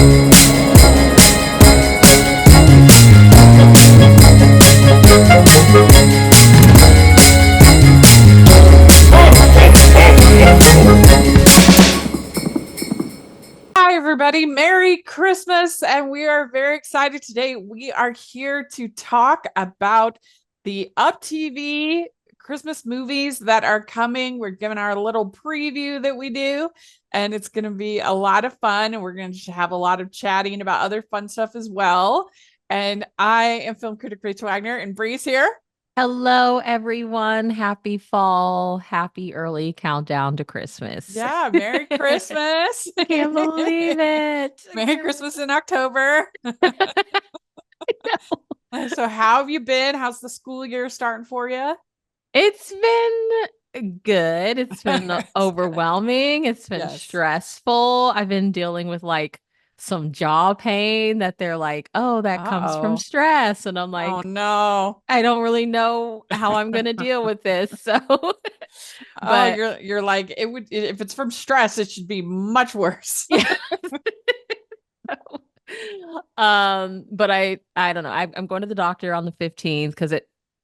Hi, everybody. Merry Christmas. And we are very excited today. We are here to talk about the UPTV Christmas movies that are coming. We're giving our little preview that we do, and it's going to be a lot of fun. And we're going to have a lot of chatting about other fun stuff as well. And I am film critic Rachel Wagner, and Bree's here. Hello, everyone. Happy fall. Happy early countdown to Christmas. Yeah, Merry Christmas. Can't believe it. Merry Christmas in October. So how have you been? How's the school year starting for you? It's been good. It's been overwhelming. It's been stressful. I've been dealing with like some jaw pain that they're like, oh, that comes from stress. And I'm like, oh no, I don't really know how I'm going to deal with this. So, but you're like, it would, if it's from stress, it should be much worse. Yeah. But I don't know. I'm going to the doctor on the 15th because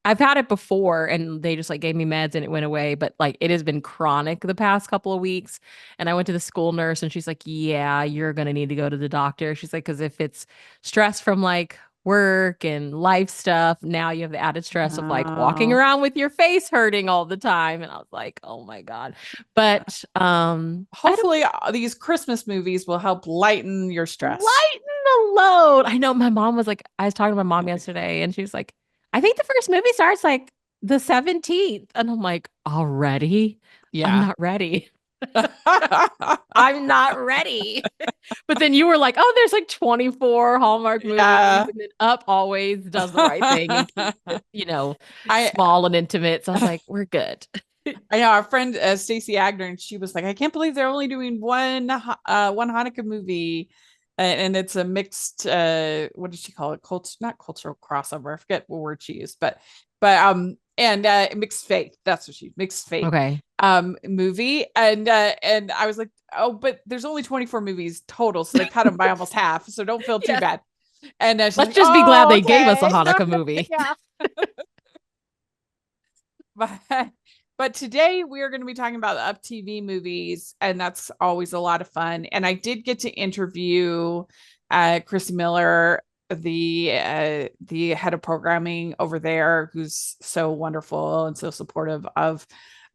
I've had it before and they just like gave me meds and it went away. But like it has been chronic the past couple of weeks. And I went to the school nurse and she's like, yeah, you're going to need to go to the doctor. She's like, because if it's stress from like work and life stuff, now you have the added stress of like walking around with your face hurting all the time. And I was like, oh my God. But hopefully these Christmas movies will help lighten your stress. Lighten the load. I know my mom was like, I was talking to my mom yesterday and she was like, I think the first movie starts like the 17th. And I'm like, already? Yeah. I'm not ready. I'm not ready. But then you were like, oh, there's like 24 Hallmark movies. And then Up always does the right thing and keeps it, small and intimate. So I was like, we're good. I know our friend Stacey Agner, and she was like, I can't believe they're only doing one Hanukkah movie. And it's a mixed what did she call it? Not cultural crossover. I forget what word she used, but mixed faith. That's what mixed faith. Okay. Movie. And I was like, oh, but there's only 24 movies total, so they cut them by almost half. So don't feel too bad. And let's like, just be glad they gave us a Hanukkah movie. Yeah. But today we are going to be talking about the Up TV movies, and that's always a lot of fun. And I did get to interview Chris Miller, the head of programming over there, who's so wonderful and so supportive of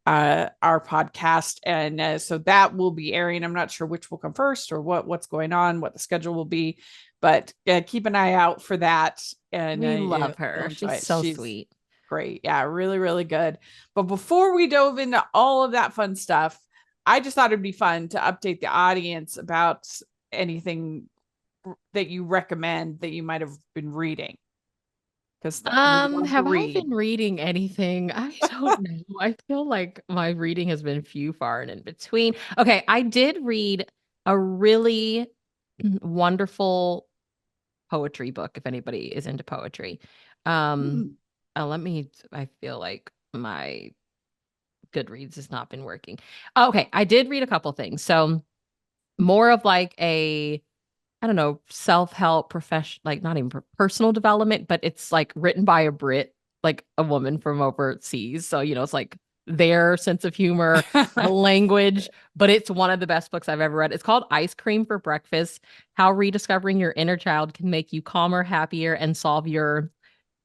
our podcast. And so that will be airing. I'm not sure which will come first or what's going on, what the schedule will be, but keep an eye out for that. And we love her. She's so sweet. Great. Yeah, really, really good. But before we dove into all of that fun stuff, I just thought it'd be fun to update the audience about anything that you recommend that you might have been reading. Because have I been reading anything? I don't know. I feel like my reading has been few, far, and in between. Okay, I did read a really wonderful poetry book, if anybody is into poetry. I feel like my Goodreads has not been working. Okay, I did read a couple things. So more of like I don't know, self-help profession, like not even personal development, but it's like written by a Brit, like a woman from overseas. So, it's like their sense of humor, the language, but it's one of the best books I've ever read. It's called Ice Cream for Breakfast: How Rediscovering Your Inner Child Can Make You Calmer, Happier, and Solve Your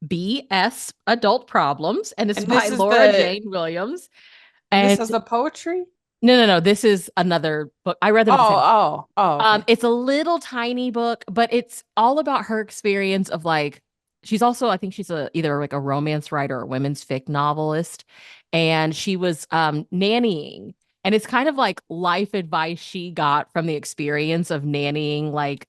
BS Adult Problems. And it's by Laura Jane Williams. And this is the poetry? No. This is another book. I read them. Okay. It's a little tiny book, but it's all about her experience of like, she's also, I think she's either like a romance writer or a women's fic novelist. And she was nannying. And it's kind of like life advice she got from the experience of nannying like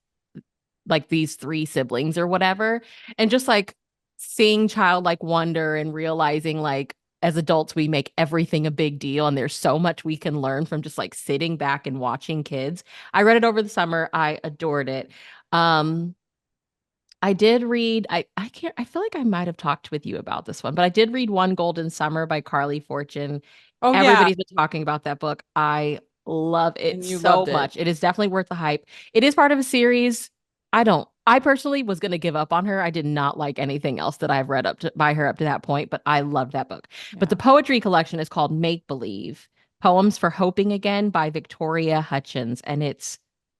these 3 siblings or whatever. And just like seeing childlike wonder and realizing like, as adults, we make everything a big deal, and there's so much we can learn from just like sitting back and watching kids. I read it over the summer. I adored it. I did read, I feel like I might have talked with you about this one, but I did read One Golden Summer by Carly Fortune. Everybody's been talking about that book. I love it and you so loved it. much. It is definitely worth the hype. It is part of a series. I personally was going to give up on her. I did not like anything else that I've read up to by her up to that point, but I loved that book. But the Yeah. poetry collection is called Make Believe Poems for Hoping Again by Victoria Hutchins. And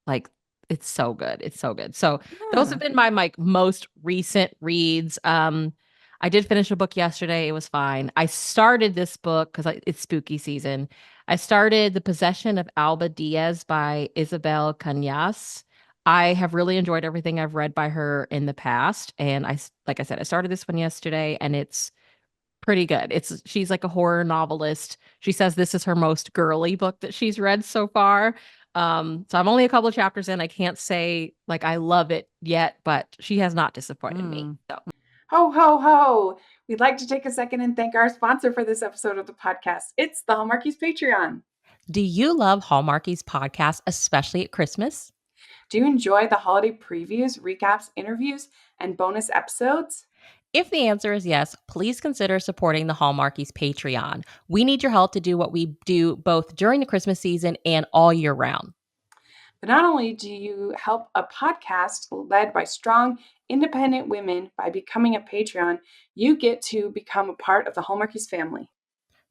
like, it's so good. It's so good. So those have Yeah. been my like most recent reads. I did finish a book yesterday. It was fine. I started this book because it's spooky season. I started The Possession of Alba Diaz by Isabel Cañas. I have really enjoyed everything I've read by her in the past. And like I said, I started this one yesterday and it's pretty good. She's like a horror novelist. She says this is her most girly book that she's read so far. So I'm only a couple of chapters in. I can't say like I love it yet, but she has not disappointed me. Mm. So Ho, ho, ho! We'd like to take a second and thank our sponsor for this episode of the podcast. It's the Hallmarkies Patreon. do you love Hallmarkies podcast, especially at Christmas? Do you enjoy the holiday previews, recaps, interviews, and bonus episodes? If the answer is yes, please consider supporting the Hallmarkies Patreon. We need your help to do what we do both during the Christmas season and all year round. But not only do you help a podcast led by strong, independent women by becoming a Patreon, you get to become a part of the Hallmarkies family.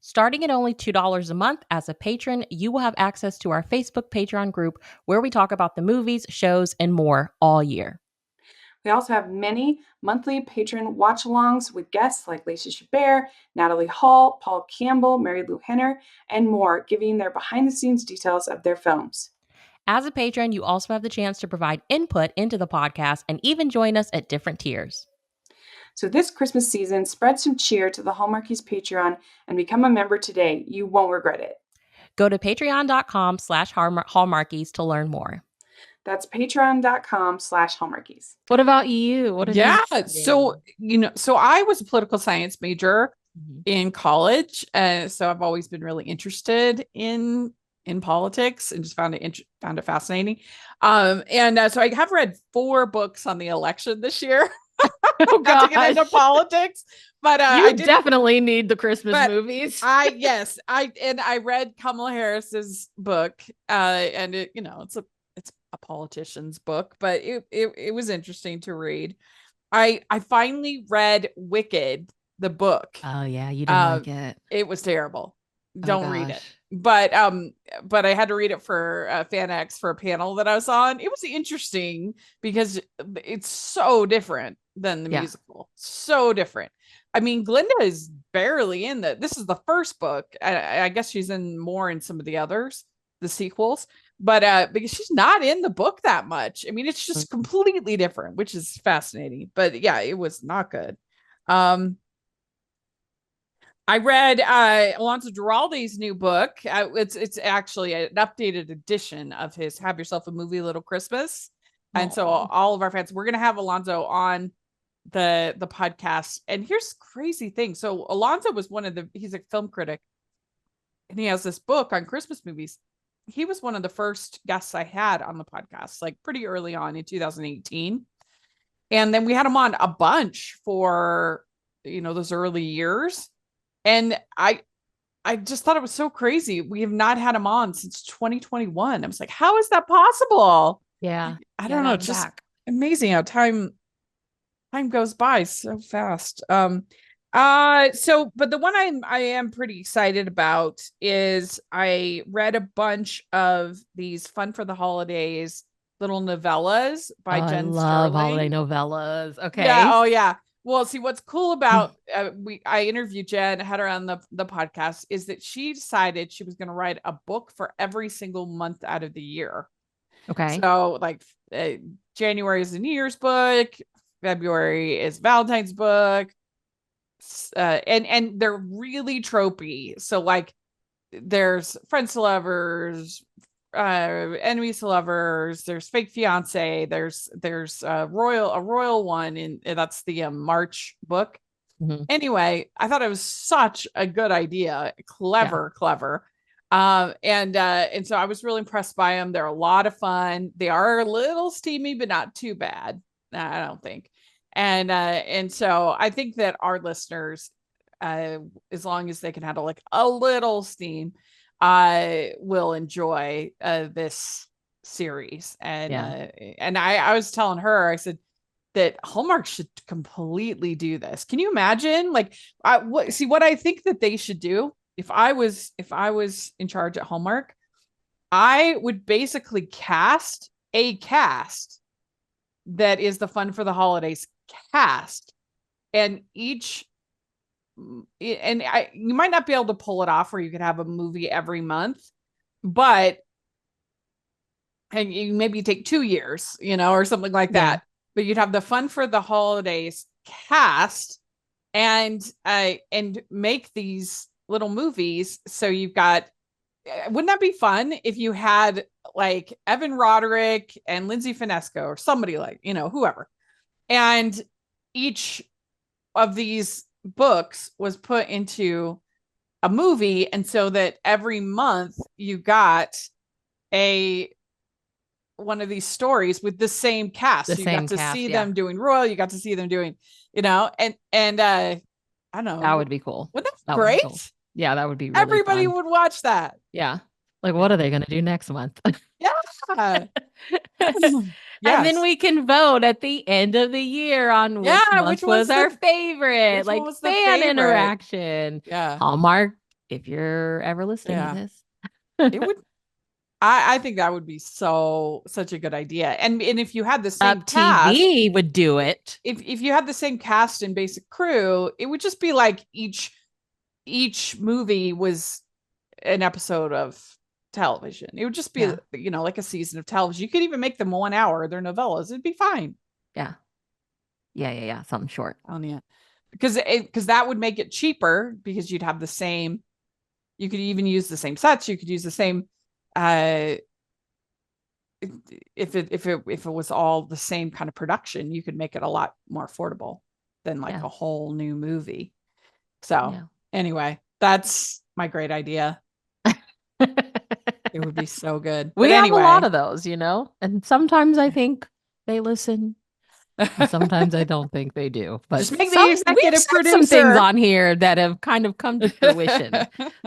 Starting at only $2 a month as a patron, you will have access to our Facebook Patreon group where we talk about the movies, shows, and more all year. We also have many monthly patron watch-alongs with guests like Lacey Chabert, Natalie Hall, Paul Campbell, Mary Lou Henner, and more, giving their behind-the-scenes details of their films. As a patron, you also have the chance to provide input into the podcast and even join us at different tiers. So this Christmas season, spread some cheer to the Hallmarkies Patreon and become a member today. You won't regret it. Go to patreon.com/hallmarkies to learn more. That's patreon.com/Hallmarkies. What about you? What have you Yeah. been So, reading? so I was a political science major Mhm. in college. So I've always been really interested in politics and just found it fascinating. So I have read 4 books on the election this year. Oh Not to get into gosh. politics, but I You did. definitely need the Christmas But movies. I read Kamala Harris's book, and it's a politician's book, but it was interesting to read. I finally read Wicked, the book. Oh yeah, you didn't Uh, like it. it was terrible. Oh Don't read it. gosh. But I had to read it for FanX for a panel that I was on. It was interesting because it's so different than the Yeah. musical. So different. I mean, Glinda is barely in this is the first book. I guess she's in more in some of the others, the sequels, but because she's not in the book that much. I mean, it's just completely different, which is fascinating. But yeah, it was not good. Um, I read Alonso Duralde's new book. It's actually an updated edition of his "Have Yourself a Movie Little Christmas," and so Oh. all of our fans, we're gonna have Alonso on the podcast. And here's the crazy thing: so Alonso was he's a film critic, and he has this book on Christmas movies. He was one of the first guests I had on the podcast, like pretty early on in 2018, and then we had him on a bunch for those early years. And I just thought it was so crazy. We have not had him on since 2021. I was like, how is that possible? Yeah. I Yeah, don't know. that It's just back. amazing how time goes by so fast. But the one I am pretty excited about is I read a bunch of these fun for the holidays little novellas Oh, by I Jen love holiday Sterling. novellas. Yeah. Okay. Oh, yeah. Well, see, what's cool about I interviewed Jen, had her on the podcast, is that she decided she was going to write a book for every single month out of the year. Okay. So, like, January is the New Year's book, February is Valentine's book, and they're really tropey. So, like, there's friends to lovers, enemies to lovers, there's fake fiance, there's a royal one, and that's the March book. Mhm. Anyway, I thought it was such a good idea, Yeah. clever. And so I was really impressed by them. They're a lot of fun. They are a little steamy, but not too bad, I don't think. And so I think that our listeners, as long as they can handle like a little steam, will enjoy this series. Yeah. And I was telling her, I said that Hallmark should completely do this. Can you imagine? Like, what I think that they should do if I was in charge at Hallmark, I would basically cast a cast that is the Fun for the Holidays cast, and you might not be able to pull it off where you could have a movie every month, but and you maybe take 2 years, or something like that. But you'd have the Fun for the Holidays cast and make these little movies. So you've got, wouldn't that be fun if you had like Evan Roderick and Lindsay Finesco or somebody like, whoever. And each of these books was put into a movie. And so that every month you got one of these stories with the same cast. The you same got to cast, see yeah. them doing Royal. You got to see them doing, and I don't know. That would be cool. Wouldn't that be That great? would be cool. Yeah, that would be really Everybody fun. would watch that. Yeah. Like, what are they going to do next month? Yeah. And then we can vote at the end of the year on which was our favorite, which like one was the fan favorite? interaction. Yeah. Hallmark, if you're ever listening to this. It would. I think that would be such a good idea. And if you had the same cast, UPTV would do it. If you had the same cast and basic crew, it would just be like each movie was an episode of television. It would just be, like a season of television. You could even make them 1 hour. They're novellas. It'd be fine. Yeah. Yeah. Something short. Oh yeah. Because that would make it cheaper because you'd have the same, you could even use the same sets. You could use the same, if it was all the same kind of production, you could make it a lot more affordable than like a whole new movie. So anyway, that's my great idea. It would be so good. We have a lot of those, and sometimes I think they listen. Sometimes I don't think they do. But just make the executive producer. Some things on here that have kind of come to fruition.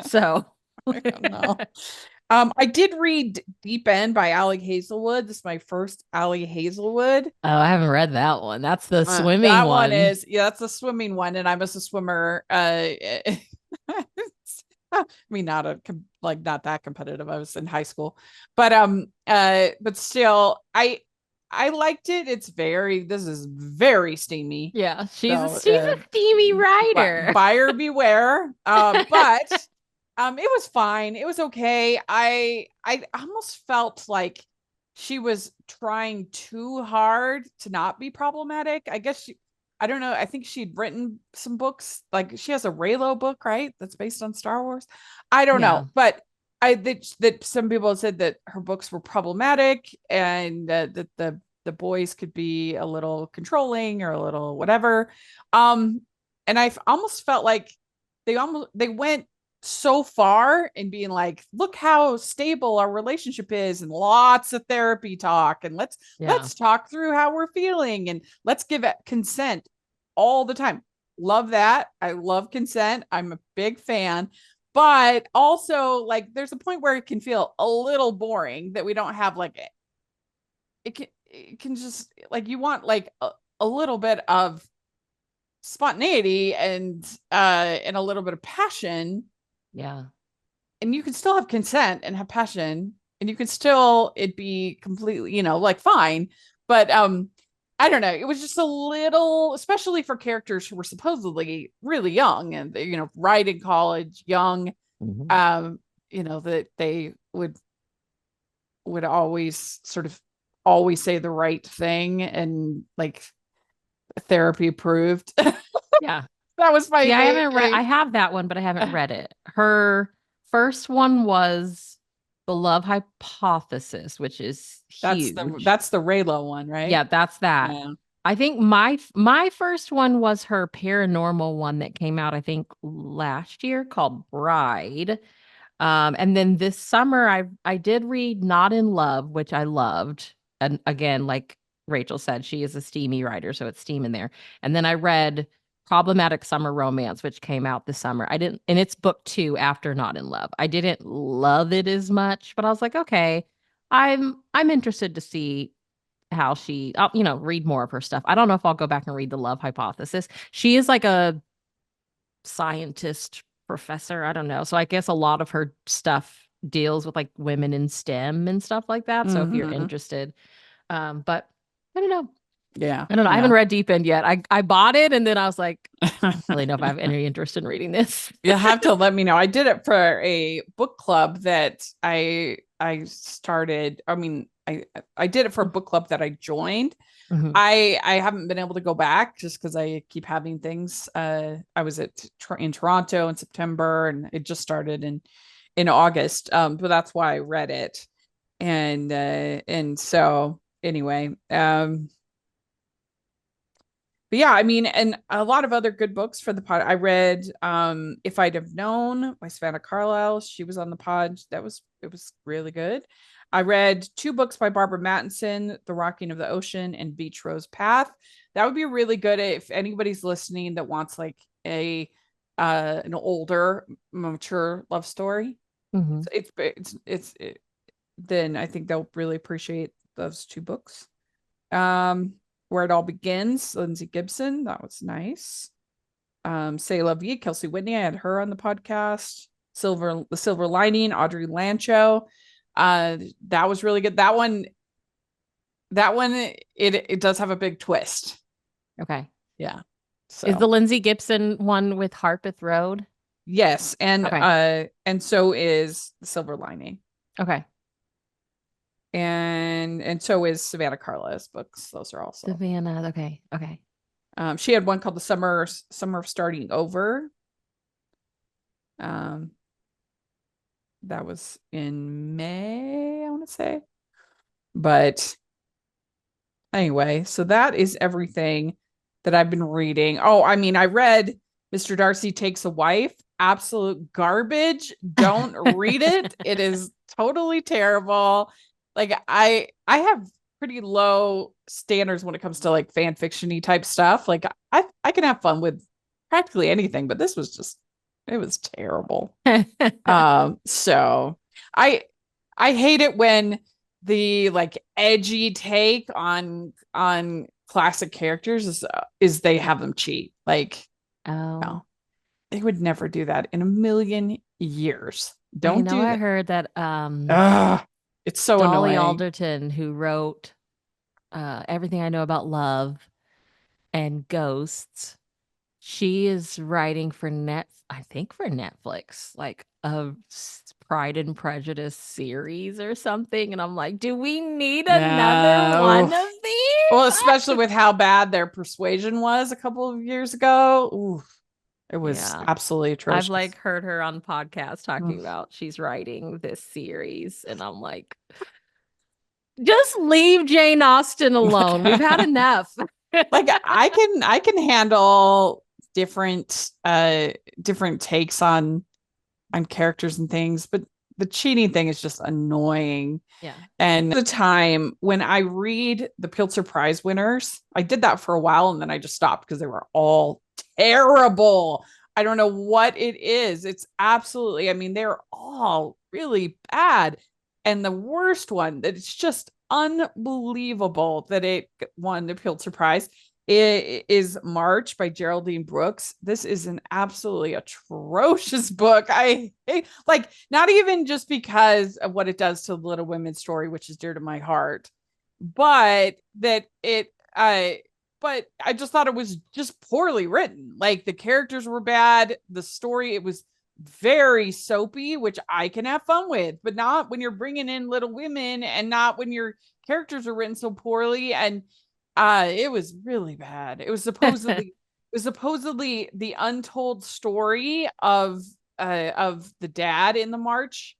So I don't know. I did read Deep End by Allie Hazelwood. This is my first Allie Hazelwood. Oh, I haven't read that one. That's the swimming that one. That's the swimming one. And I was a swimmer. I mean, not that competitive. I was in high school, but still, I liked it. This is very steamy. Yeah, she's a steamy writer. Buyer beware. But it was fine. It was okay. I almost felt like she was trying too hard to not be problematic. I guess I don't know. I think she'd written some books. Like she has a Raylo book, right? That's based on Star Wars. I don't know, but that some people said that her books were problematic and that the boys could be a little controlling or a little whatever. And I almost felt like they went so far in being like, look how stable our relationship is, and lots of therapy talk, and let's talk through how we're feeling, and let's give it consent all the time. Love that. I love consent. I'm a big fan, but also like there's a point where it can feel a little boring that we don't have like it can just like you want like a little bit of spontaneity and a little bit of passion. Yeah. And you can still have consent and have passion, and you can still it be completely, like fine. But I don't know. It was just a little, especially for characters who were supposedly really young and right in college, young. Mm-hmm. That they would always sort of always say the right thing and like therapy approved. Yeah. That was my I haven't read. I have that one, but I haven't read it. Her first one was The Love Hypothesis, which is huge. That's the Raylo one, right? Yeah, that's that. Yeah. I think my first one was her paranormal one that came out, I think, last year called Bride. And then this summer I did read Not in Love, which I loved. And again, like Rachel said, she is a steamy writer, so it's steam in there. And then I read Problematic Summer Romance, which came out this summer. And it's book 2 after Not in Love. I didn't love it as much, but I was like, okay, I'm interested to see how I'll, read more of her stuff. I don't know if I'll go back and read The Love Hypothesis. She is like a scientist professor. I don't know. So I guess a lot of her stuff deals with like women in STEM and stuff like that. So if you're interested, but I don't know. Yeah. I don't know. I haven't read Deep End yet. I bought it and then I was like, I don't really know if I have any interest in reading this. You'll have to let me know. I did it for a book club that I started. I mean, I did it for a book club that I joined. Mhm. I haven't been able to go back just because I keep having things. I was in Toronto in September, and it just started in August. But that's why I read it, and so anyway, but yeah, I mean, and a lot of other good books for the pod. I read If I'd Have Known by Savannah Carlyle. She was on the pod. It was really good. I read 2 books by Barbara Mattinson, The Rocking of the Ocean and Beach Rose Path. That would be really good if anybody's listening that wants like an older, mature love story. Mhm. Then I think they'll really appreciate those 2 books. Where It All Begins, Lindsay Gibson. That was nice. Say La Vie, Kelsey Whitney. I had her on the podcast. The Silver Lining, Audrey Lancho. That was really good. That one, it does have a big twist. Okay. Yeah. So. Is the Lindsay Gibson one with Harpeth Road? Yes, and okay. And so is The Silver Lining. Okay. And so is Savannah Carlyle's books. Those are also Savannah. Okay. She had one called The Summer of Starting Over. That was in May, I want to say. But anyway, so that is everything that I've been reading. Oh, I mean, I read Mr. Darcy Takes a Wife. Absolute garbage. Don't read it. It is totally terrible. Like I have pretty low standards when it comes to like fan fiction-y type stuff. Like I can have fun with practically anything, but this was it was terrible. So I hate it when the like edgy take on classic characters is they have them cheat. Like, no, they would never do that in a million years. Don't do that. I heard that it's so Dolly annoying. Alderton, who wrote Everything I Know About Love and Ghosts, she is writing for Netflix, like a Pride and Prejudice series or something. And I'm like, do we need another one of these? Well, especially with how bad their Persuasion was a couple of years ago. Ooh, it was absolutely atrocious. I've like heard her on podcasts talking about she's writing this series, and I'm like, just leave Jane Austen alone. We've had enough. Like I can handle different takes on characters and things, but the cheating thing is just annoying. Yeah. And the time when I read the Pulitzer Prize winners, I did that for a while and then I just stopped because they were all terrible. I don't know what it is. It's absolutely, I mean, they're all really bad. And the worst one that it's just unbelievable that it won the Pulitzer Prize is March by Geraldine Brooks. This is an absolutely atrocious book. I hate, like, not even just because of what it does to the Little Women's story, which is dear to my heart, but that but I just thought it was just poorly written. Like the characters were bad. The story, it was very soapy, which I can have fun with, but not when you're bringing in Little Women and not when your characters are written so poorly. And it was really bad. It was supposedly the untold story of the dad in the March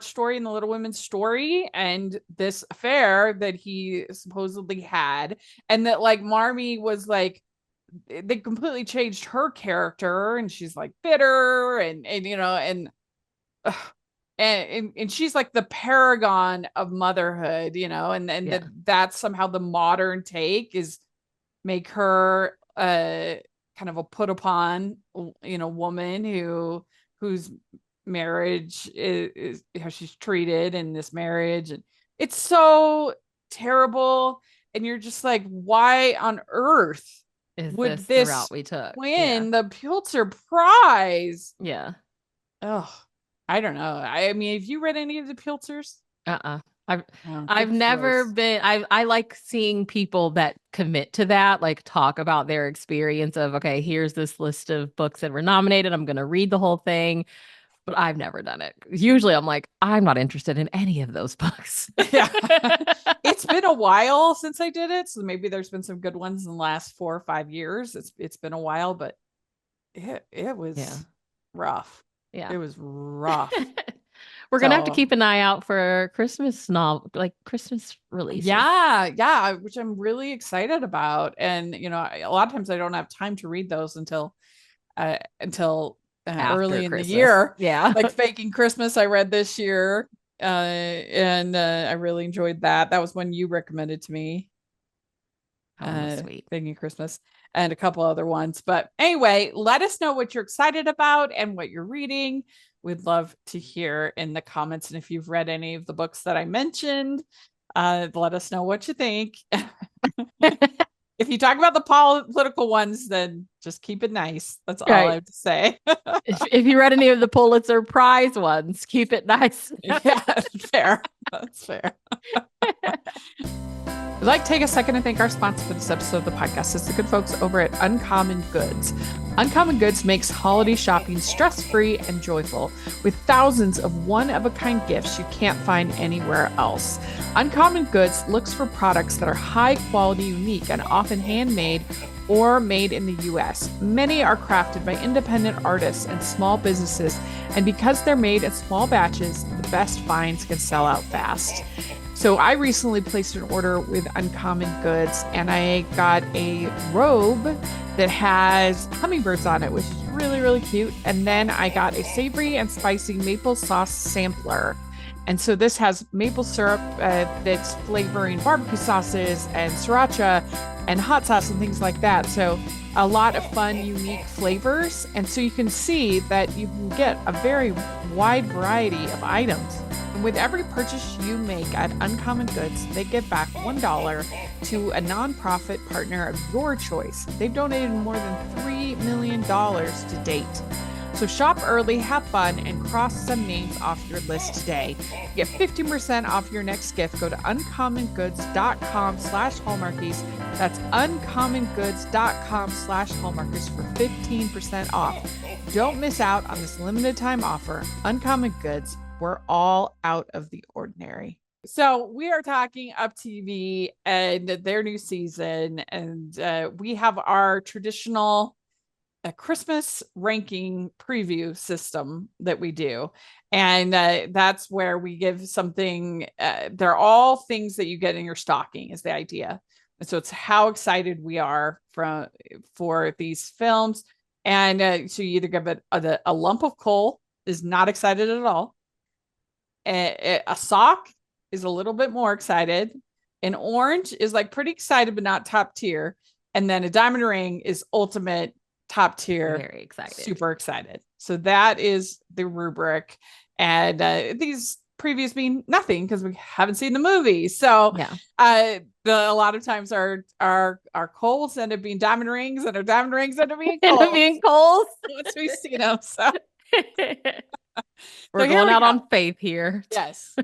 story, in the Little Women's story, and this affair that he supposedly had, and that like Marmee was like, they completely changed her character, and she's like bitter and you know and she's like the paragon of motherhood, you know, and that's somehow the modern take is make her kind of a put upon, woman whose marriage is how she's treated in this marriage. And it's so terrible. And you're just like, why on earth Is would this the route we took? win the Pulitzer Prize? Yeah. Oh, I don't know. I mean, have you read any of the Pulitzers? I've never been. I like seeing people that commit to that, like talk about their experience of, okay, here's this list of books that were nominated. I'm going to read the whole thing, but I've never done it. Usually I'm like, I'm not interested in any of those books. Yeah. It's been a while since I did it. So maybe there's been some good ones in the last 4 or 5 years. It's been a while, but it was rough. Yeah. It was rough. We're going to have to keep an eye out for Christmas Christmas releases. Yeah, which I'm really excited about. And, a lot of times I don't have time to read those until early in Christmas. the year. Yeah. Like Faking Christmas, I read this year. And I really enjoyed that. That was one you recommended to me. Sweet. Faking Christmas and a couple other ones. But anyway, let us know what you're excited about and what you're reading. We'd love to hear in the comments. And if you've read any of the books that I mentioned, let us know what you think. If you talk about the political ones, then just keep it nice. That's all I have to say. if you read any of the Pulitzer Prize ones, keep it nice. Yeah, fair. That's fair. I'd like to take a second to thank our sponsor for this episode of the podcast. It's the good folks over at Uncommon Goods. Uncommon Goods makes holiday shopping stress-free and joyful with thousands of one-of-a-kind gifts you can't find anywhere else. Uncommon Goods looks for products that are high quality, unique, and often handmade or made in the U.S. Many are crafted by independent artists and small businesses, and because they're made in small batches, the best finds can sell out fast. So I recently placed an order with Uncommon Goods, and I got a robe that has hummingbirds on it, which is really, really cute. And then I got a savory and spicy maple sauce sampler. And so this has maple syrup that's flavoring barbecue sauces and sriracha and hot sauce and things like that. So a lot of fun, unique flavors. And so you can see that you can get a very wide variety of items. And with every purchase you make at Uncommon Goods, they give back $1 to a nonprofit partner of your choice. They've donated more than $3 million to date. So shop early, have fun, and cross some names off your list today. Get 15% off your next gift. Go to uncommongoods.com/hallmarkies. That's uncommongoods.com/hallmarkies for 15% off. Don't miss out on this limited time offer. Uncommon Goods, we're all out of the ordinary. So we are talking UPTV and their new season, and we have our traditional Christmas ranking preview system that we do. And that's where we give something, they're all things that you get in your stocking is the idea. And so it's how excited we are for these films. And so you either give it a lump of coal is not excited at all. A sock is a little bit more excited. An orange is like pretty excited, but not top tier. And then a diamond ring is ultimate top tier, very excited, super excited. So that is the rubric. And these previews mean nothing because we haven't seen the movie. So a lot of times our coals end up being diamond rings, and our diamond rings end up being coals. Once we see them. So we're going out on faith here. Yes.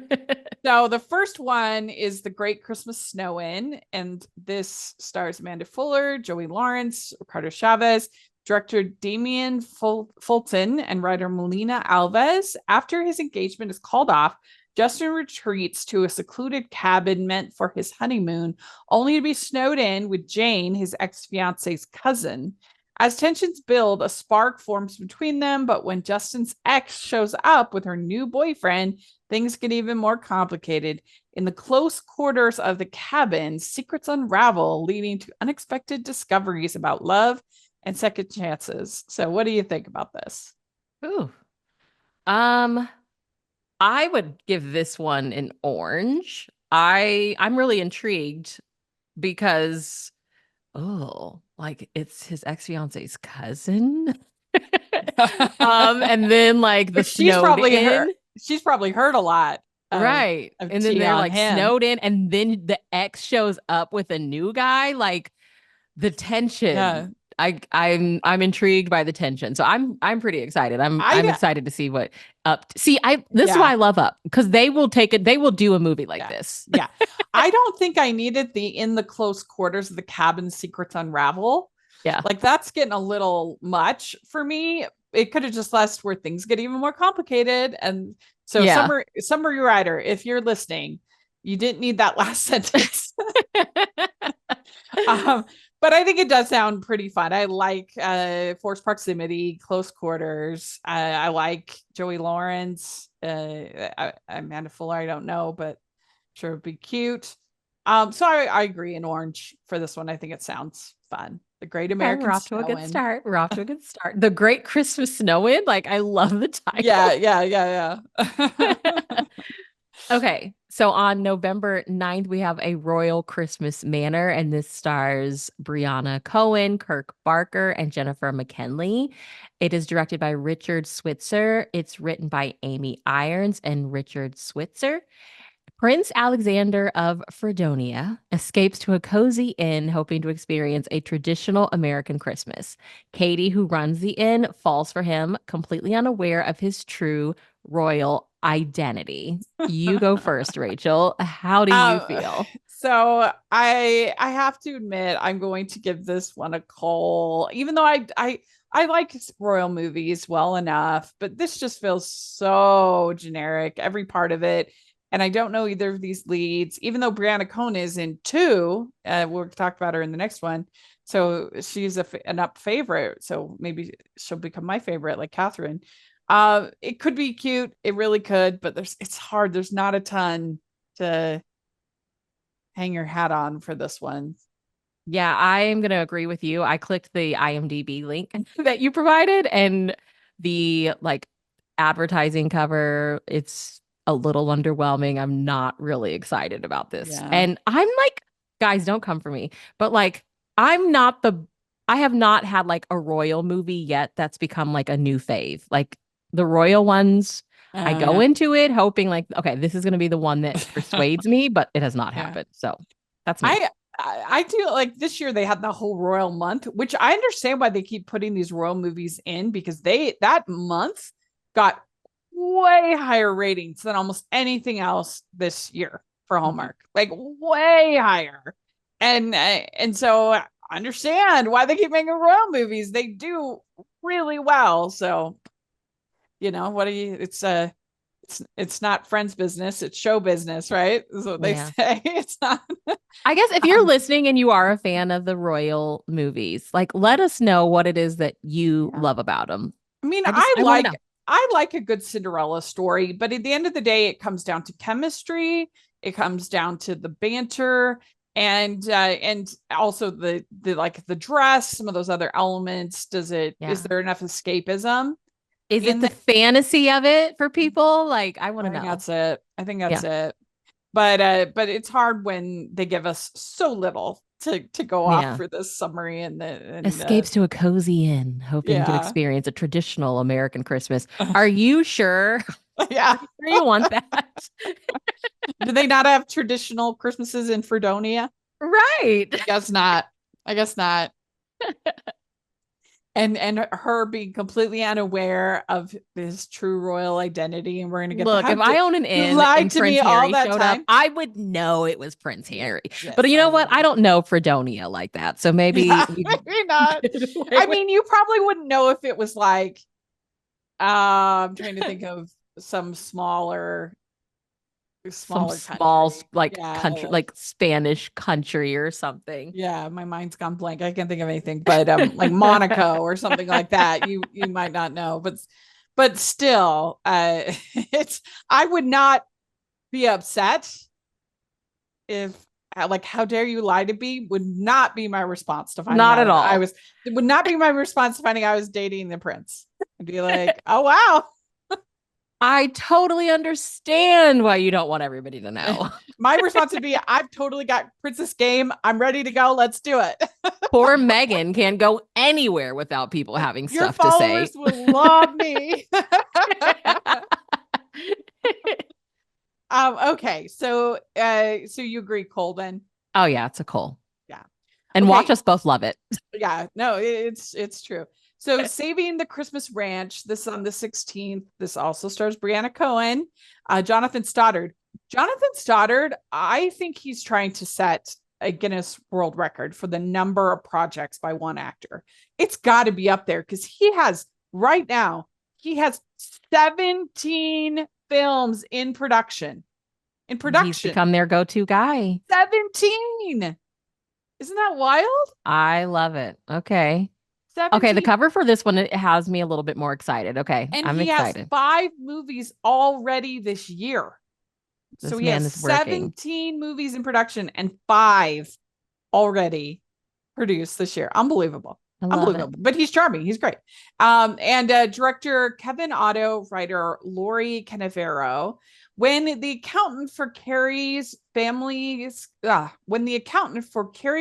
So the first one is The Great Christmas Snow-In, and this stars Amanda Fuller, Joey Lawrence, Ricardo Chavez, director Damian Fulton, and writer Melina Alves. After his engagement is called off, Justin retreats to a secluded cabin meant for his honeymoon, only to be snowed in with Jane, his ex-fiance's cousin. As tensions build, a spark forms between them, but when Justin's ex shows up with her new boyfriend, things get even more complicated. In the close quarters of the cabin, secrets unravel, leading to unexpected discoveries about love and second chances. So what do you think about this? Ooh. I would give this one an orange. I'm really intrigued because oh, like it's his ex-fiance's cousin. And then like the She's snowed probably heard. in. She's probably heard a lot Right. of And then tea they're on like him. snowed in, and then the ex shows up with a new guy. Like the Yeah, tension. I'm intrigued by the tension. So I'm pretty excited. I'm I excited to see what see I this is why yeah I love Up, because they will take it, they will do a movie like yeah this. yeah. I don't think I needed the in the close quarters of the cabin secrets unravel. Yeah. Like that's getting a little much for me. It could have just left where things get even more complicated. And so, Yeah. summer writer, if you're listening, you didn't need that last sentence. um, but I think it does sound pretty fun. I like forced proximity, close quarters. I like Joey Lawrence. Amanda Fuller, I don't know, but sure it'd be cute. So I agree in orange for this one. I think it sounds fun. The Great Okay, we're American off to a good Snowin'. start. We're off to a good start. The Great Christmas Snow In. Like, I love the Yeah, title. yeah. Okay. So on November 9th, we have A Royal Christmas Manor, and this stars Brianna Cohen, Kirk Barker, and Jennifer McKinley. It is directed by Richard Switzer. It's written by Amy Irons and Richard Switzer. Prince Alexander of Fredonia escapes to a cozy inn hoping to experience a traditional American Christmas. Katie, who runs the inn, falls for him, completely unaware of his true royal identity. You go first, Rachel. How do you um, feel? so I have to admit I'm going to give this one a call, even though I like royal movies well enough, but this just feels so generic, every part of it. And I don't know either of these leads, even though Brianna Cohen is in two. We'll talk about her in the next one. So she's an up favorite. So maybe she'll become my favorite, like Catherine. It could be cute. It really could, but it's hard. There's not a ton to hang your hat on for this one. Yeah, I am going to agree with you. I clicked the IMDb link that you provided, and the like advertising cover, it's a little underwhelming. I'm not really excited about this. Yeah. And I'm like, guys, don't come for me. But like, I'm not the, I have not had like a royal movie yet that's become like a new fave. Like the royal ones, I go Yeah. into it hoping like, okay, this is going to be the one that persuades me, but it has not Yeah. happened. So that's me. I do like this year they had the whole royal month, which I understand why they keep putting these royal movies in, because that month got way higher ratings than almost anything else this year for Hallmark. Like way higher. And so I understand why they keep making royal movies. They do really well. So, what do you it's not friends business, it's show business, right? Is what they Yeah. say. It's not. I guess if you're listening and you are a fan of the royal movies, like let us know what it is that you Yeah. love about them. I mean, I want to know. I like a good Cinderella story, but at the end of the day, it comes down to chemistry. It comes down to the banter, and also the like the dress, some of those other elements. Is Yeah. there enough escapism Is it in the the fantasy of it for people? Like I want I to think know. that's it. I think Yeah. that's it. But it's hard when they give us so little to go off Yeah. for this summary Escapes to a cozy inn, hoping to yeah. experience a traditional American Christmas. Are you sure? Yeah. Are you sure you want that? Do they not have traditional Christmases in Fredonia? Right. I guess not. I guess not. And her being completely unaware of his true royal identity, and we're gonna get the Look, how if I did own an you inn lied and to me Prince all Harry that showed up, time? I would know it was Prince Harry. But Yes, you I know what? I would. don't know Fredonia like that. So maybe Yeah, we can maybe not. get away I with mean, you probably wouldn't know if it was like I'm trying to think of some some smaller small country. like Yeah, country, like Spanish country or something. yeah, my mind's gone blank. I can't think of anything, but like Monaco or something like that. You might not know, but still, it's I would not be upset if like how dare you lie to me would not be my response to finding Not at out all. it would not be my response to finding I was dating the prince. I'd be like, oh wow. I totally understand why you don't want everybody to know. My response would be, I've totally got Princess Game. I'm ready to go. Let's do it. Poor Megan can't go anywhere without people having Your stuff to say. followers will love me. Okay, so you agree, Colvin? Oh yeah, it's a Cole. Yeah. And Okay. watch us both love it. Yeah, no, it's true. So Saving the Christmas Ranch, this is on the 16th. This also stars Brianna Cohen, Jonathan Stoddard. Jonathan Stoddard, I think he's trying to set a Guinness World Record for the number of projects by one actor. It's got to be up there because he has 17 films in production. He's become their go-to guy. 17. Isn't that wild? I love it. Okay. 17. Okay, the cover for this one, it has me a little bit more excited. Okay, And I'm excited. Has 5 movies already this year. So he has 17 movies in production and 5 already produced this year. Unbelievable. Unbelievable. But he's charming. He's great. And director Kevin Otto, writer Lori Canavero. When the accountant for Carrie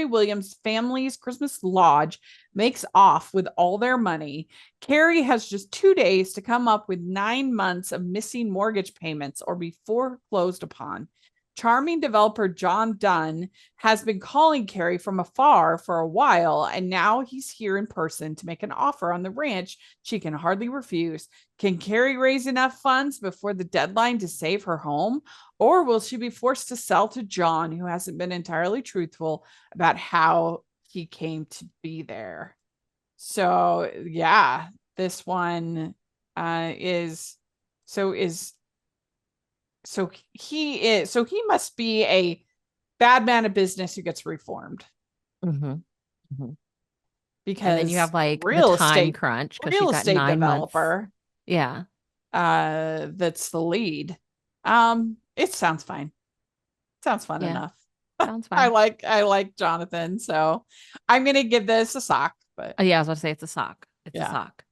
Williams' family's Christmas lodge makes off with all their money, Carrie has just 2 days to come up with 9 months of missing mortgage payments or be foreclosed upon. Charming developer John Dunn has been calling Carrie from afar for a while, and now he's here in person to make an offer on the ranch she can hardly refuse. Can Carrie raise enough funds before the deadline to save her home, or will she be forced to sell to John, who hasn't been entirely truthful about how he came to be there? So, yeah, this one he must be a bad man of business who gets reformed. Mm-hmm. Mm-hmm. Because and then you have like real the time estate crunch because real she's got estate 9 developer. Months. Yeah. That's the lead. It sounds fine. Sounds fun enough. Sounds fine. I like Jonathan, so I'm gonna give this a sock. But yeah, I was about to say it's a sock. It's a sock.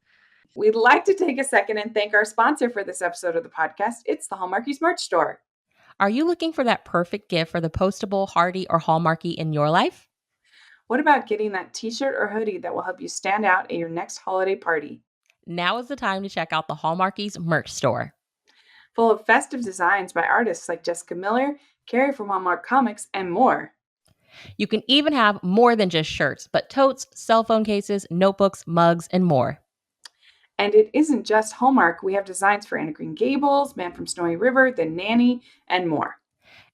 We'd like to take a second and thank our sponsor for this episode of the podcast. It's the Hallmarkies merch store. Are you looking for that perfect gift for the postable, Hardy, or Hallmarky in your life? What about getting that t-shirt or hoodie that will help you stand out at your next holiday party? Now is the time to check out the Hallmarkies merch store. Full of festive designs by artists like Jessica Miller, Carrie from Hallmark Comics, and more. You can even have more than just shirts, but totes, cell phone cases, notebooks, mugs, and more. And it isn't just Hallmark. We have designs for Anna Green Gables, Man from Snowy River, The Nanny, and more.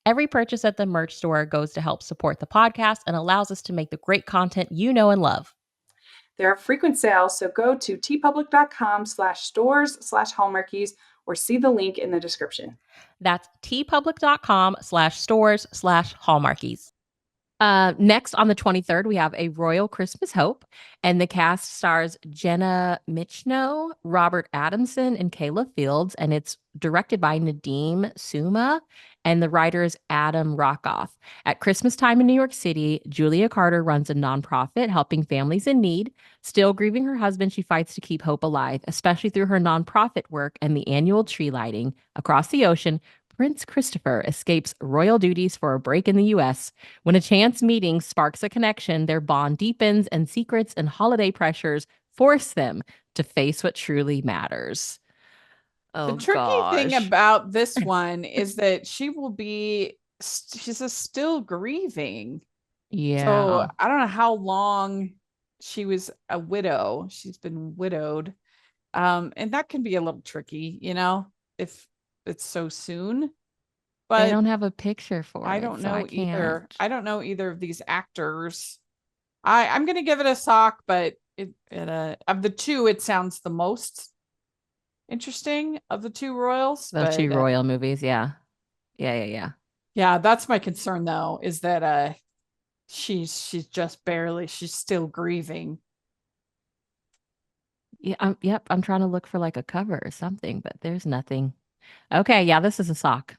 Every purchase at the merch store goes to help support the podcast and allows us to make the great content you know and love. There are frequent sales, so go to tpublic.com/stores/hallmarkies or see the link in the description. That's tpublic.com/stores/hallmarkies. Next on the 23rd, we have A Royal Christmas Hope, and the cast stars Jenna Michno, Robert Adamson, and Kayla Fields, and it's directed by Nadeem Suma, and the writer is Adam Rockoff. At Christmas time in New York City, Julia Carter runs a nonprofit helping families in need. Still grieving her husband, she fights to keep hope alive, especially through her nonprofit work and the annual tree lighting. Across the ocean, Prince Christopher escapes royal duties for a break in the U.S. When a chance meeting sparks a connection, their bond deepens and secrets and holiday pressures force them to face what truly matters. The tricky thing about this one is that she's still grieving. Yeah. So I don't know how long she was a widow. She's been widowed. And that can be a little tricky, if it's so soon. But I don't have a picture for I it. don't so know I either. can't. I don't know either of these actors. I'm gonna give it a sock, but of the two, it sounds the most interesting of the two royals. The two royal movies, yeah. Yeah. Yeah, that's my concern though, is that she's just barely, she's still grieving. Yeah, I'm trying to look for like a cover or something, but there's nothing. Okay, yeah, this is a sock.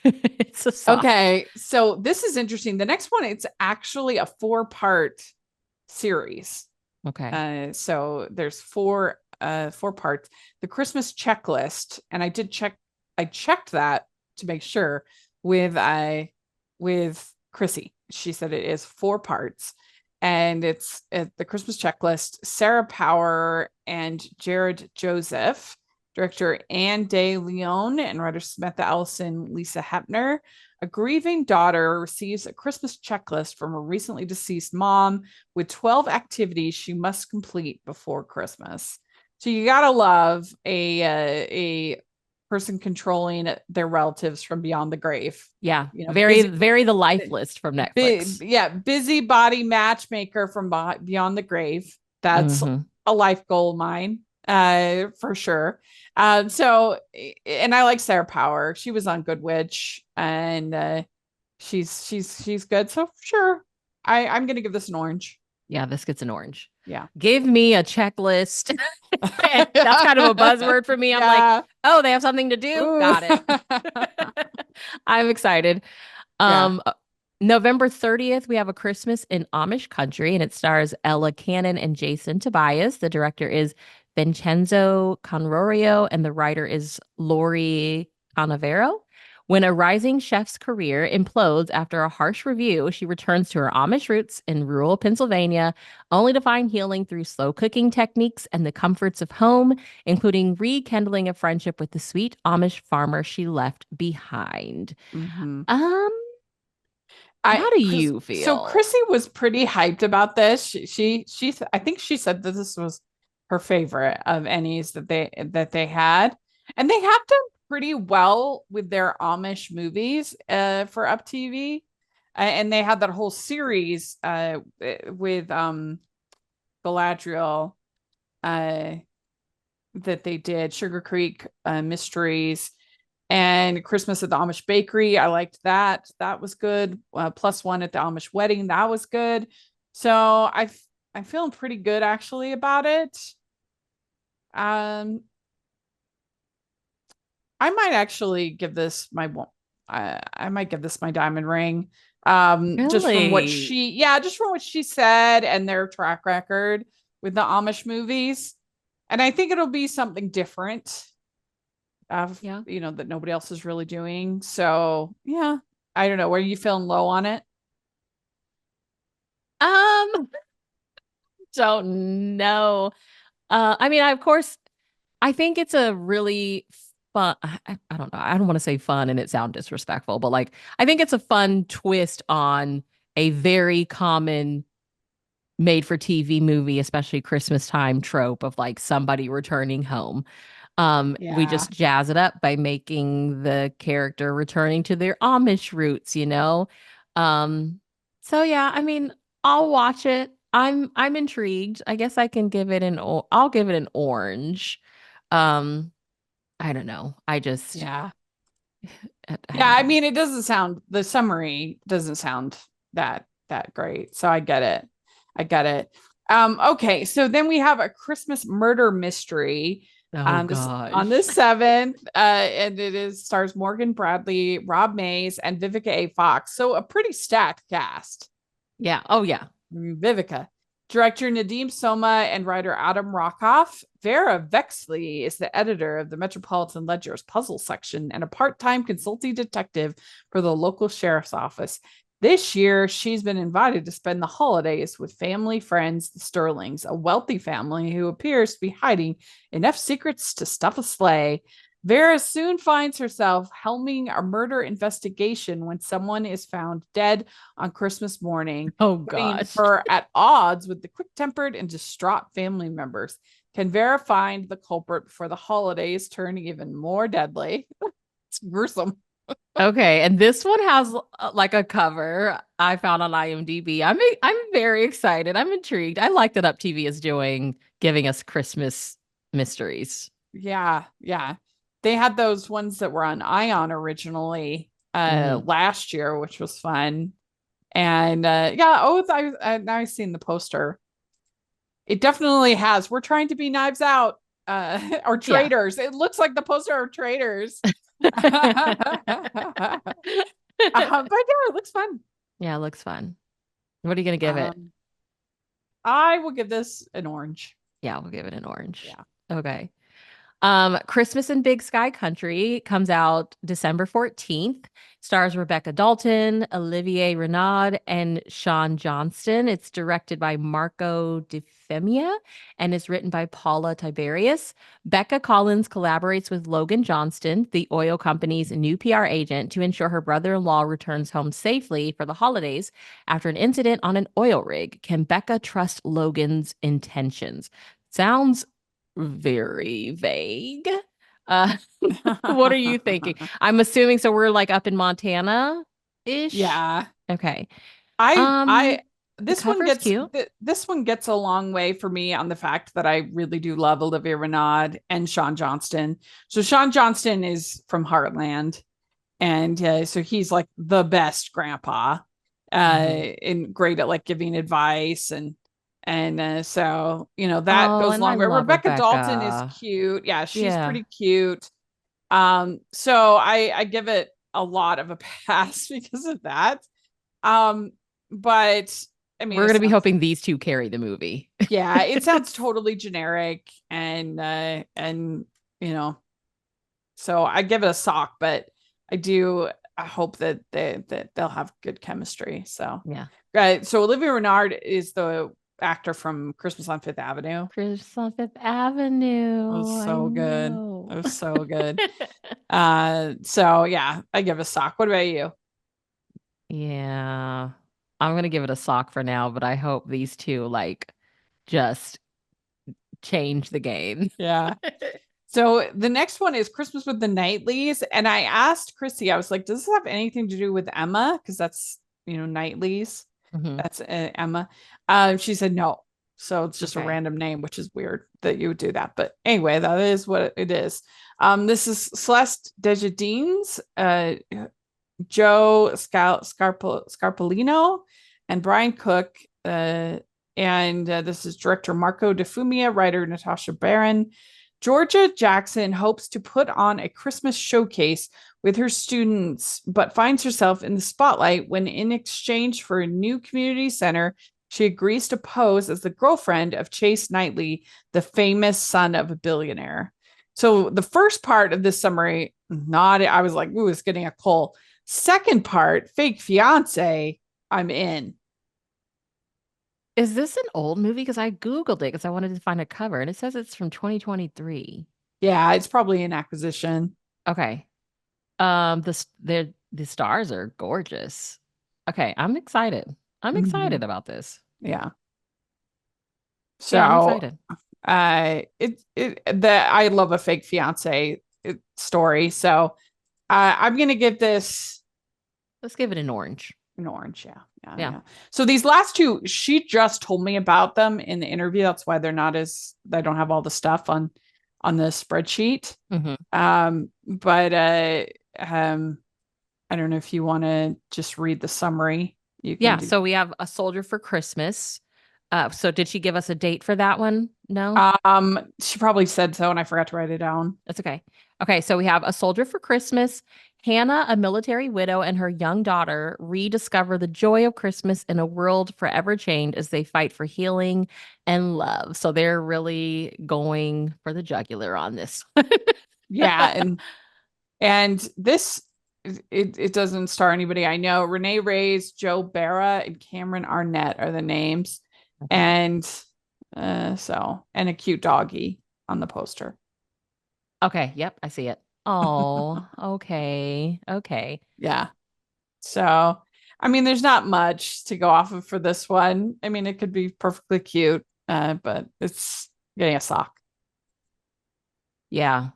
It's a sock. Okay, so this is interesting. The next one, it's actually a 4-part series. Okay. So there's 4 4 parts. The Christmas Checklist, and I checked that to make sure with Chrissy. She said it is 4 parts, and it's the Christmas Checklist. Sarah Power and Jared Joseph, director Anne De Leon, and writer Samantha Allison, Lisa Hepner. A grieving daughter receives a Christmas checklist from a recently deceased mom with 12 activities she must complete before Christmas. So you gotta love a person controlling their relatives from beyond the grave. Yeah. You know, Very the life list from Netflix. Busybody matchmaker from beyond the grave. That's a life goal of mine, for sure. So, and I like Sarah Power. She was on Good Witch, and she's good. So sure, I'm gonna give this an orange. Yeah, this gets an orange. Yeah. Give me a checklist. That's kind of a buzzword for me. I'm like, oh, they have something to do. Ooh. Got it. I'm excited. November 30th, we have A Christmas in Amish Country, and it stars Ella Cannon and Jason Tobias. The director is Vincenzo Conrorio, and the writer is Lori Canavero. When a rising chef's career implodes after a harsh review, she returns to her Amish roots in rural Pennsylvania, only to find healing through slow cooking techniques and the comforts of home, including rekindling a friendship with the sweet Amish farmer she left behind. How do you feel? So Chrissy was pretty hyped about this. She I think she said that this was her favorite of any's that they had, and they have done pretty well with their Amish movies for Up TV, and they had that whole series with Galadriel that they did, Sugar Creek Mysteries. And Christmas at the Amish Bakery, I liked that. That was good. +1 at the Amish Wedding, that was good. So I'm feeling pretty good actually about it. I might actually give this my I might give this my diamond ring. Really? Just from what she said and their track record with the Amish movies. And I think it'll be something different. That nobody else is really doing. So yeah, I don't know. Were you feeling low on it? Don't know. I mean, of course, I think it's a really fun. I don't know. I don't want to say fun and it sound disrespectful, but like I think it's a fun twist on a very common made for TV movie, especially Christmas time trope of like somebody returning home. We just jazz it up by making the character returning to their Amish roots, So yeah, I mean, I'll watch it. I'm intrigued. I guess I can give it I'll give it an orange. I don't know. I just I mean, the summary doesn't sound that great. So I get it. Okay, so then we have A Christmas Murder Mystery. On the 7th, and it stars Morgan Bradley, Rob Mays, and Vivica A. Fox. So a pretty stacked cast. Yeah. Oh yeah. Vivica. Director Nadeem Soma and writer Adam Rockoff. Vera Vexley is the editor of the Metropolitan Ledger's puzzle section and a part-time consulting detective for the local sheriff's office. This year, she's been invited to spend the holidays with family friends, the Sterlings, a wealthy family who appears to be hiding enough secrets to stuff a sleigh. Vera soon finds herself helming a murder investigation when someone is found dead on Christmas morning. Oh, gosh. Her at odds with the quick-tempered and distraught family members. Can Vera find the culprit before the holidays turn even more deadly? It's gruesome. Okay, and this one has like a cover I found on IMDb. I'm very excited. I'm intrigued. I like that Up TV is giving us Christmas mysteries. Yeah. They had those ones that were on Ion originally last year, which was fun. And now I've seen the poster. It definitely has. We're trying to be Knives Out or Traitors. Yeah. It looks like the poster of Traitors. But yeah, it looks fun. Yeah, it looks fun. What are you gonna give it? I will give this an orange. Yeah, we'll give it an orange. Yeah. Okay. Christmas in Big Sky Country comes out December 14th. Stars Rebecca Dalton, Olivier Renaud, and Sean Johnston. It's directed by Marco Di Femia and is written by Paula Tiberius. Becca Collins collaborates with Logan Johnston, the oil company's new PR agent, to ensure her brother-in-law returns home safely for the holidays after an incident on an oil rig. Can Becca trust Logan's intentions? Sounds very vague. Uh, what are you thinking? I'm assuming so we're like up in Montana-ish. Yeah. Okay. I The cover's cute. this one gets a long way for me on the fact that I really do love Olivia Renaud and Sean Johnston. So Sean Johnston is from Heartland, and so he's like the best grandpa, and great at like giving advice and so that Oh, goes a and I long way. love Rebecca Dalton is Rebecca. cute. Yeah, she's Yeah. pretty cute. So I give it a lot of a pass because of that. Um, but I mean, We're gonna be hoping these two carry the movie. yeah, it sounds totally generic and you know, so I give it a sock, but I hope that they'll have good chemistry. So Yeah. right. So Olivia Renard is the actor from Christmas on Fifth Avenue. Chris on Fifth It was Avenue. I so good. It know. was so good. So yeah, I give a sock. What about you? Yeah. I'm gonna give it a sock for now, but I hope these two like just change the game. Yeah. So the next one is Christmas with the Knightleys. And I asked Chrissy, I was like, does this have anything to do with Emma? Because that's, Knightleys. Mhm. That's Emma. She said no. So it's just a Okay. random name, which is weird that you would do that. But anyway, that is what it is. This is Celeste Desjardins, Joe Scarpolino, and Brian Cook. And this is director Marco DeFumia, writer Natasha Barron. Georgia Jackson hopes to put on a Christmas showcase with her students, but finds herself in the spotlight when, in exchange for a new community center, she agrees to pose as the girlfriend of Chase Knightley, the famous son of a billionaire. So the first part of this summary, I was like, ooh, it's getting a cold. Second part, fake fiance, I'm in. Is this an old movie? Because I Googled it because I wanted to find a cover and it says it's from 2023. Yeah, it's probably an acquisition. Okay. The stars are gorgeous. Okay, I'm excited. I'm Mhm. excited about this. Yeah. Yeah, I'm So excited. I love a fake fiance story. So I'm gonna give this Let's give it an orange. an orange. Yeah. Yeah. Yeah. Yeah. So these last two, she just told me about them in the interview. That's why they don't have all the stuff on the spreadsheet. Mhm. But I don't know if you want to just read the summary. You can Yeah, do. so we have A Soldier for Christmas. So did she give us a date for that one? No? She probably said so, and I forgot to write it down. That's okay. Okay, so we have A Soldier for Christmas. Hannah, a military widow, and her young daughter rediscover the joy of Christmas in a world forever chained as they fight for healing and love. So they're really going for the jugular on this. Yeah, and this it doesn't star anybody I know. Renee Reyes, Joe Barra, and Cameron Arnett are the names, Okay. and and a cute doggy on the poster. Okay, yep, I see it. Oh, okay. Okay. Yeah. So, I mean, there's not much to go off of for this one. I mean, it could be perfectly cute, but it's getting a sock. Yeah.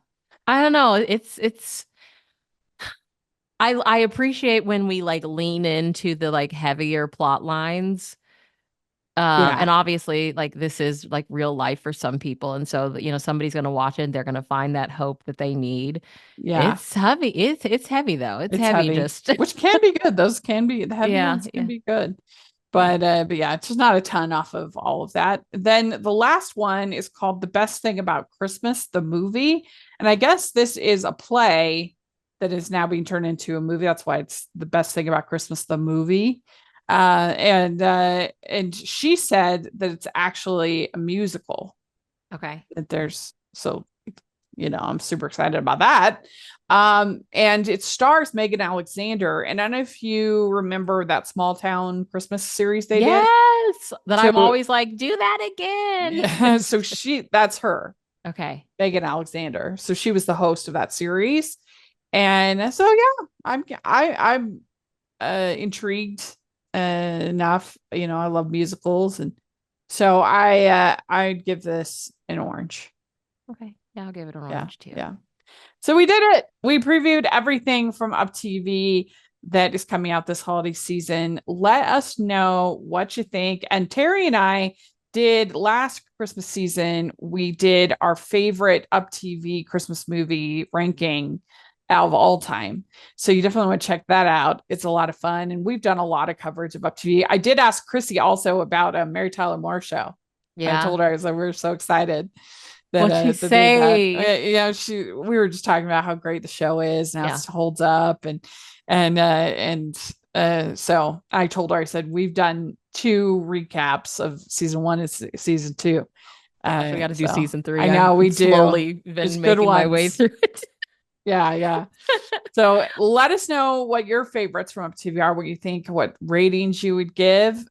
I don't know. It's I appreciate when we like lean into the like heavier plot lines. Yeah. And obviously like this is like real life for some people. And so, somebody's going to watch it and they're going to find that hope that they need. Yeah. It's heavy. It's heavy though. It's It's heavy heavy, just which can be good. Those can be the heavy yeah, ones can yeah, be good. yeah. But yeah, it's just not a ton off of all of that. Then the last one is called The Best Thing About Christmas, the movie. And I guess this is a play that is now being turned into a movie. That's why it's The Best Thing About Christmas, the movie. And she said that it's actually a musical. Okay. That there's So, I'm super excited about that. And it stars Megan Alexander. And I don't know if you remember that Small Town Christmas series they did. Yes. That I'm So- always like, do that again. Yeah, so that's her, Okay. Megan Alexander. So she was the host of that series. And so I'm intrigued enough. I love musicals, and so I'd give this an orange. Okay. Yeah, I'll give it an Yeah, orange too. yeah. So we did it. We previewed everything from Up TV that is coming out this holiday season. Let us know what you think. And Terry and I did last Christmas season, we did our favorite Up TV Christmas movie ranking out of all time. So you definitely want to check that out. It's a lot of fun. And we've done a lot of coverage of Up TV. I did ask Chrissy also about a Mary Tyler Moore show. Yeah. I told her, I was like, we're so excited. What'd she say? We were just talking about how great the show is and how it holds up, so I told her, I said, we've done 2 recaps of season 1 and season 2. We got to do season 3. I know we slowly do. Been making my way through it. Yeah. So let us know what your favorites from Up TV are, what you think, what ratings you would give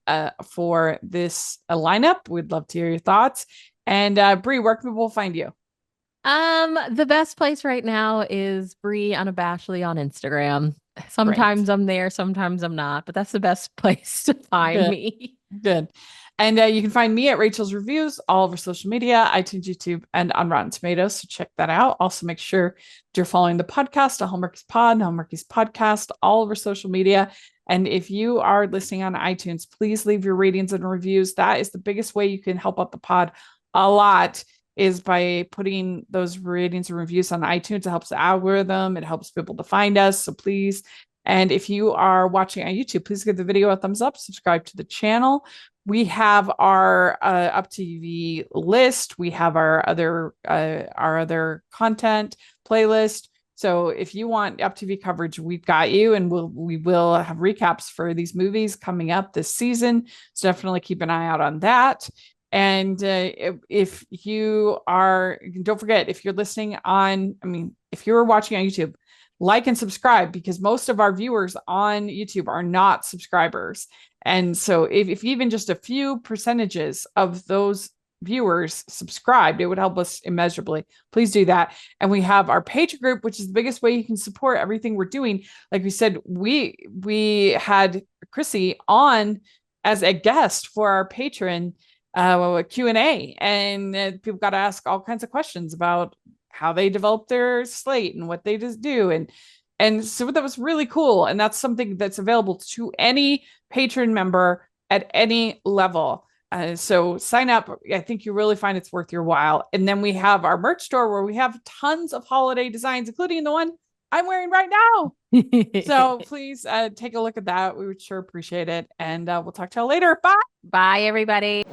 for this lineup. We'd love to hear your thoughts. And Bree, where can people find you? The best place right now is Bree unabashedly on Instagram. Sometimes I'm there, sometimes I'm not, but that's the best place to find me. Good. And you can find me at Rachel's Reviews, all over social media, iTunes, YouTube, and on Rotten Tomatoes. So check that out. Also, make sure you're following the podcast, Hallmarkies Pod, Hallmarkies Podcast, all over social media. And if you are listening on iTunes, please leave your ratings and reviews. That is the biggest way you can help out the pod a lot, is by putting those ratings and reviews on iTunes. It helps the algorithm. It helps people to find us. So please. And if you are watching on YouTube, please give the video a thumbs up, subscribe to the channel. We have our Up TV list. We have our other content playlist. So if you want Up TV coverage, we've got you, and we will have recaps for these movies coming up this season. So definitely keep an eye out on that. And if you are, don't forget, if you're listening on, if you're watching on YouTube, like and subscribe, because most of our viewers on YouTube are not subscribers. And so if even just a few percentages of those viewers subscribed, it would help us immeasurably. Please do that. And we have our Patreon group, which is the biggest way you can support everything we're doing. Like we said, we had Chrissy on as a guest for our Patreon Q&A, and people got to ask all kinds of questions about how they develop their slate and what they just do. And so that was really cool. And that's something that's available to any patron member at any level. So sign up. I think you really find it's worth your while. And then we have our merch store where we have tons of holiday designs, including the one I'm wearing right now. So please take a look at that. We would sure appreciate it. And we'll talk to y'all later. Bye. Bye, everybody.